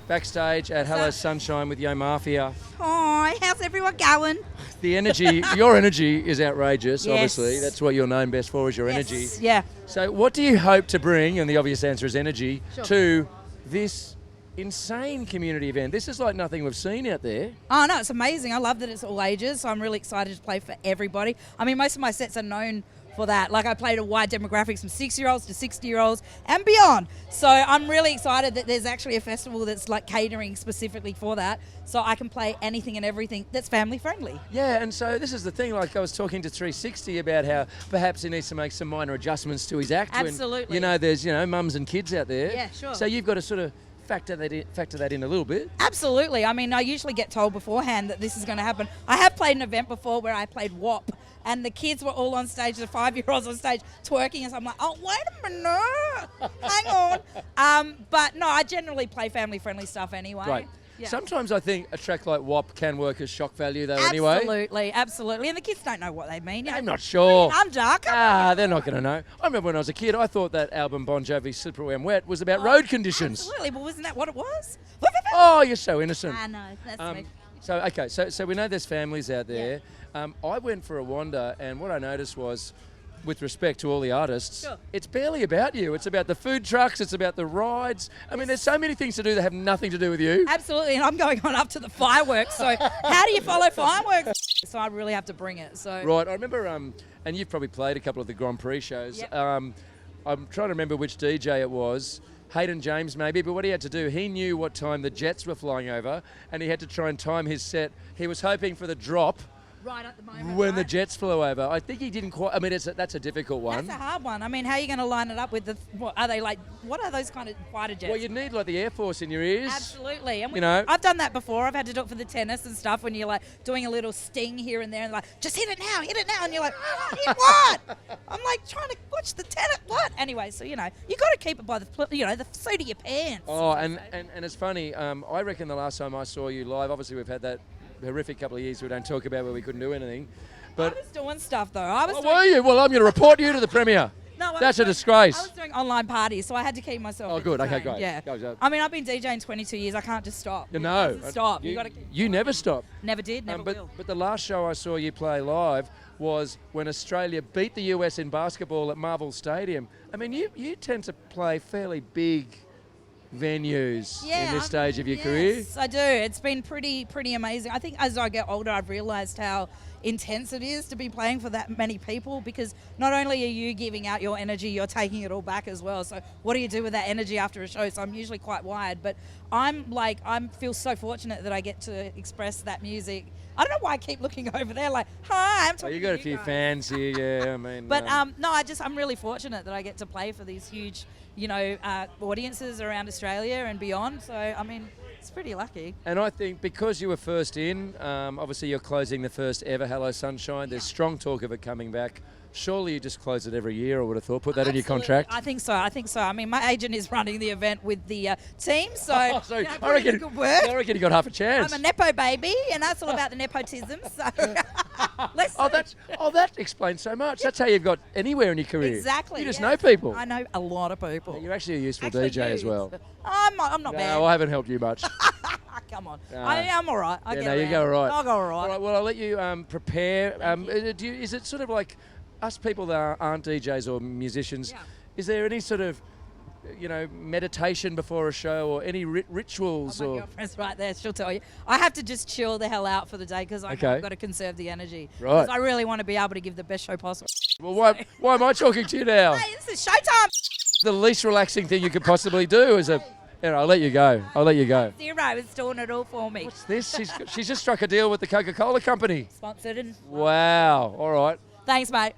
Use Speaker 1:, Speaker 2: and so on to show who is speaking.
Speaker 1: backstage at Hello Sunshine with Yo Mafia.
Speaker 2: Hi, how's everyone going?
Speaker 1: The energy, your energy is outrageous,
Speaker 2: Yes.
Speaker 1: obviously. That's what you're known best for, is your energy.
Speaker 2: Yeah.
Speaker 1: So what do you hope to bring, and the obvious answer is energy,
Speaker 2: Sure.
Speaker 1: to this insane community event? This is like nothing we've seen out there.
Speaker 2: Oh, no, it's amazing. I love that it's all ages. So I'm really excited to play for everybody. I mean, most of my sets are known for that. Like, I played a wide demographics from 6-year-olds to 60-year-olds and beyond. So I'm really excited that there's actually a festival that's like catering specifically for that. So I can play anything and everything that's family friendly.
Speaker 1: Yeah, and so this is the thing, like I was talking to 360 about how perhaps he needs to make some minor adjustments to his act.
Speaker 2: Absolutely.
Speaker 1: When, there's, mums and kids out there.
Speaker 2: Yeah, sure.
Speaker 1: So you've got to sort of factor that in a little bit.
Speaker 2: Absolutely. I mean, I usually get told beforehand that this is going to happen. I have played an event before where I played WAP, and the kids were all on stage, the 5-year-olds on stage twerking, and so I'm like, oh, wait a minute, hang on. But no, I generally play family-friendly stuff anyway.
Speaker 1: Right.
Speaker 2: Yeah.
Speaker 1: Sometimes I think a track like WAP can work as shock value though anyway.
Speaker 2: Absolutely. And the kids don't know what they mean.
Speaker 1: I'm not sure.
Speaker 2: I'm dark.
Speaker 1: They're not going to know. I remember when I was a kid, I thought that album Bon Jovi, Slippery When Wet, was about road conditions.
Speaker 2: Absolutely. But wasn't that what it was?
Speaker 1: Oh, you're so innocent.
Speaker 2: I know. That's me.
Speaker 1: So we know there's families out there. Yeah. I went for a wander, and what I noticed was, with respect to all the artists,
Speaker 2: Sure.
Speaker 1: It's barely about you. It's about the food trucks. It's about the rides. I mean, there's so many things to do that have nothing to do with you.
Speaker 2: Absolutely, and I'm going on up to the fireworks. So how do you follow fireworks? So I really have to bring it. So
Speaker 1: Right, I remember, and you've probably played a couple of the Grand Prix shows.
Speaker 2: Yep.
Speaker 1: I'm trying to remember which DJ it was. Hayden James maybe, but what he had to do, he knew what time the jets were flying over, and he had to try and time his set. He was hoping for the drop
Speaker 2: right at the moment,
Speaker 1: when the
Speaker 2: right?
Speaker 1: jets flew over. I think he didn't quite. I mean, that's a difficult one.
Speaker 2: That's a hard one. I mean, how are you going to line it up with the? What are they like? What are those kind of fighter jets?
Speaker 1: Well, you'd need like the Air Force in your ears.
Speaker 2: Absolutely. And
Speaker 1: I've
Speaker 2: done that before. I've had to do it for the tennis and stuff when you're like doing a little sting here and there and like, just hit it now. And you're like, hit what? I'm like trying to watch the tennis. What? Anyway, so, you got to keep it by the seat of your pants.
Speaker 1: Oh, and it's funny. I reckon the last time I saw you live, obviously we've had that horrific couple of years we don't talk about where we couldn't do anything. But
Speaker 2: I was doing stuff though.
Speaker 1: were you? Well, I'm going to report you to the Premier.
Speaker 2: No,
Speaker 1: that's a disgrace.
Speaker 2: I was doing online parties, so I had to keep myself.
Speaker 1: Oh, good. Okay,
Speaker 2: entertained.
Speaker 1: great.
Speaker 2: Yeah.
Speaker 1: Go.
Speaker 2: I mean, I've been DJing 22 years. I can't just stop.
Speaker 1: No.
Speaker 2: Stop.
Speaker 1: You never stop.
Speaker 2: Never did. Never will.
Speaker 1: But the last show I saw you play live was when Australia beat the US in basketball at Marvel Stadium. I mean, you tend to play fairly big venues in this stage of your career.
Speaker 2: Yes, I do. It's been pretty amazing. I think as I get older, I've realised how intense it is to be playing for that many people, because not only are you giving out your energy, you're taking it all back as well. So what do you do with that energy after a show? So I'm usually quite wired, but I feel so fortunate that I get to express that music. I don't know why I keep looking over there like, hi, I'm talking to
Speaker 1: you got a few
Speaker 2: guys.
Speaker 1: fans here, yeah. I mean,
Speaker 2: but no, I'm really fortunate that I get to play for these huge, audiences around Australia and beyond. So I mean, it's pretty lucky.
Speaker 1: And I think because you were first in, obviously you're closing the first ever Hello Sunshine. There's strong talk of it coming back. Surely you just close it every year, I would have thought. Put that in your contract.
Speaker 2: I think so. I mean, my agent is running the event with the team, so,
Speaker 1: I reckon you got half a chance.
Speaker 2: I'm a nepo baby, and that's all about the nepotism. So
Speaker 1: that explains so much. That's how you've got anywhere in your career.
Speaker 2: Exactly.
Speaker 1: You just know people.
Speaker 2: I know a lot of people.
Speaker 1: You're actually a useful DJ as well.
Speaker 2: I'm not bad.
Speaker 1: No, I haven't helped you much.
Speaker 2: Come on. I'm all right.
Speaker 1: You go all right.
Speaker 2: I'll go all right.
Speaker 1: All right, well, I'll let you prepare. Is it sort of like us people that aren't DJs or musicians, is there any sort of, meditation before a show or any rituals?
Speaker 2: My girlfriend's right there. She'll tell you. I have to just chill the hell out for the day because I've got to conserve the energy.
Speaker 1: Right.
Speaker 2: Because I really want to be able to give the best show possible.
Speaker 1: Well, why am I talking to you now?
Speaker 2: Hey, this is showtime.
Speaker 1: The least relaxing thing you could possibly do is I'll let you go.
Speaker 2: Zero is doing it all for me.
Speaker 1: What's this? She's just struck a deal with the Coca-Cola company.
Speaker 2: Sponsored and...
Speaker 1: Wow. All right.
Speaker 2: Thanks, mate.